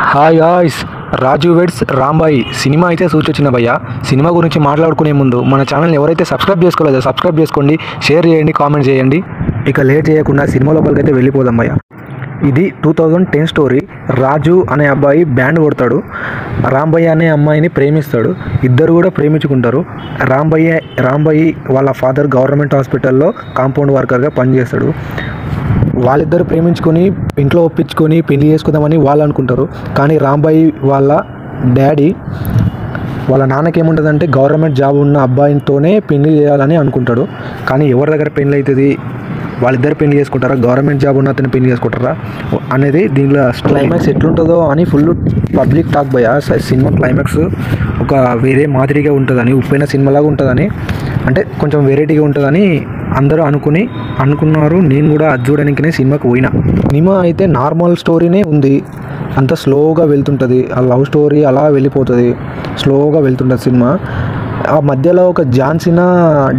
Hi guys, రాజు weds Rambai cinema అయితే సూచొచ్చిన భయ్య. Cinema గురించి మాట్లాడుకునే ముందు మన ఛానల్ని ఎవరైతే సబ్స్క్రైబ్ చేసుకోలేదో సబ్స్క్రైబ్ చేసుకోండి, షేర్ చేయండి, కామెంట్ చేయండి. ఇక లేట్ చేయకుండా సినిమా లోపలికి అయితే వెళ్ళిపోదాం భయ్య. ఇది 2010 స్టోరీ. రాజు అనే అబ్బాయి బ్యాండ్ కొడతాడు, రాంబయ్య అనే అమ్మాయిని ప్రేమిస్తాడు. ఇద్దరు కూడా ప్రేమించుకుంటారు. రాంబయ్య వాళ్ళ ఫాదర్ గవర్నమెంట్ హాస్పిటల్లో కాంపౌండ్ వర్కర్గా పనిచేస్తాడు. వాళ్ళిద్దరు ప్రేమించుకొని ఇంట్లో ఒప్పించుకొని పెళ్లి చేసుకుందామని వాళ్ళు అనుకుంటారు. కానీ రాంబాయి వాళ్ళ డాడీ వాళ్ళ నాన్నకి ఏముంటుందంటే గవర్నమెంట్ జాబ్ ఉన్న అబ్బాయితోనే పెళ్లి చేయాలని అనుకుంటాడు. కానీ ఎవరి దగ్గర పెళ్లి అవుతుంది, వాళ్ళిద్దరు పెళ్లి చేసుకుంటారా, గవర్నమెంట్ జాబ్ ఉన్న అతను పెళ్లి చేసుకుంటారా అనేది దీనిలో క్లైమాక్స్ ఎట్లుంటుందో అని ఫుల్ పబ్లిక్ టాక్ భయ. సినిమా క్లైమాక్స్ ఒక వేరే మాదిరిగా ఉంటుందని, ఉప్పైన సినిమాలాగా ఉంటుందని, అంటే కొంచెం వెరైటీగా ఉంటుందని అందరూ అనుకున్నారు. నేను కూడా అది చూడడానికనే సినిమాకి పోయినా. సినిమా అయితే నార్మల్ స్టోరీనే ఉంది, అంత స్లోగా వెళ్తుంటుంది. ఆ లవ్ స్టోరీ అలా వెళ్ళిపోతుంది, స్లోగా వెళ్తుంటుంది సినిమా. ఆ మధ్యలో ఒక జాన్సీన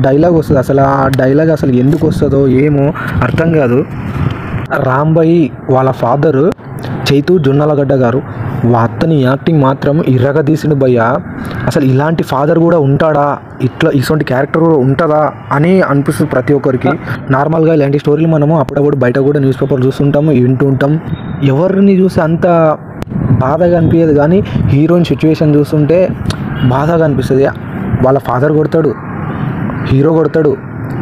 డైలాగ్ వస్తుంది. అసలు ఆ డైలాగ్ అసలు ఎందుకు వస్తుందో ఏమో అర్థం కాదు. రాంబాయి వాళ్ళ ఫాదరు చైతు జొన్నలగడ్డ గారు, అతని యాక్టింగ్ మాత్రం ఇర్రగా తీసిండు భయ్య. అసలు ఇలాంటి ఫాదర్ కూడా ఉంటాడా, ఇటువంటి క్యారెక్టర్ కూడా ఉంటుందా అని అనిపిస్తుంది ప్రతి ఒక్కరికి. నార్మల్గా ఇలాంటి స్టోరీలు మనము అప్పుడప్పుడు బయట కూడా న్యూస్ పేపర్ చూస్తుంటాము, వింటూ ఉంటాం. ఎవరిని చూసి అంత బాధగా అనిపించదు, కానీ హీరోయిన్ సిచ్యువేషన్ చూస్తుంటే బాధగా అనిపిస్తుంది. వాళ్ళ ఫాదర్ కొడతాడు, హీరో కొడతాడు,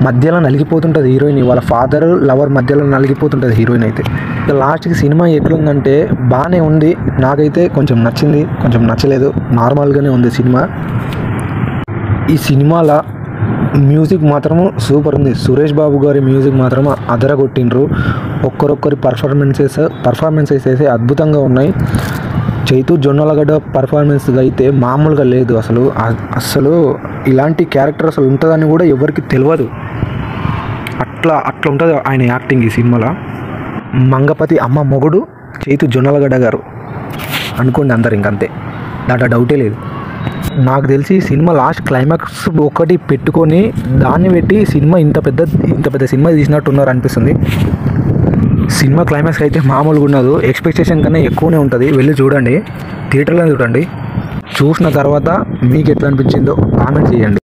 మధ్యలో నలిగిపోతుంటుంది హీరోయిన్. వాళ్ళ ఫాదర్ లవర్ మధ్యలో నలిగిపోతుంటుంది హీరోయిన్. అయితే ఇక లాస్ట్కి సినిమా ఎట్లుందంటే బాగానే ఉంది. నాకైతే కొంచెం నచ్చింది, కొంచెం నచ్చలేదు, నార్మల్గానే ఉంది సినిమా. ఈ సినిమాలో మ్యూజిక్ మాత్రం సూపర్ ఉంది. సురేష్ బాబు గారి మ్యూజిక్ మాత్రం అదరగొట్టిండ్రు. ఒక్కరొక్కరి పర్ఫార్మెన్సెస్ అయితే అద్భుతంగా ఉన్నాయి. చైతు జొన్నలగడ్డ పర్ఫార్మెన్స్ అయితే మామూలుగా లేదు. అసలు ఇలాంటి క్యారెక్టర్ అసలు ఉంటుందని కూడా ఎవరికి తెలియదు. అట్లా ఉంటుంది ఆయన యాక్టింగ్ ఈ సినిమాలో. మంగపతి అమ్మ మొగుడు చైతు జొన్నలగడ్డ గారు అనుకోండి అందరు, ఇంకంతే, దాంట్లో డౌటే లేదు. నాకు తెలిసి సినిమా లాస్ట్ క్లైమాక్స్ ఒకటి పెట్టుకొని దాన్ని పెట్టి సినిమా ఇంత పెద్ద సినిమా తీసినట్టున్నారు అనిపిస్తుంది. సినిమా క్లైమాక్స్ అయితే మామూలుగా ఉండదు, ఎక్స్పెక్టేషన్ కన్నా ఎక్కువనే ఉంటుంది. వెళ్ళి చూడండి, థియేటర్లో చూడండి. చూసిన తర్వాత మీకు ఎట్లా అనిపించిందో కామెంట్ చేయండి.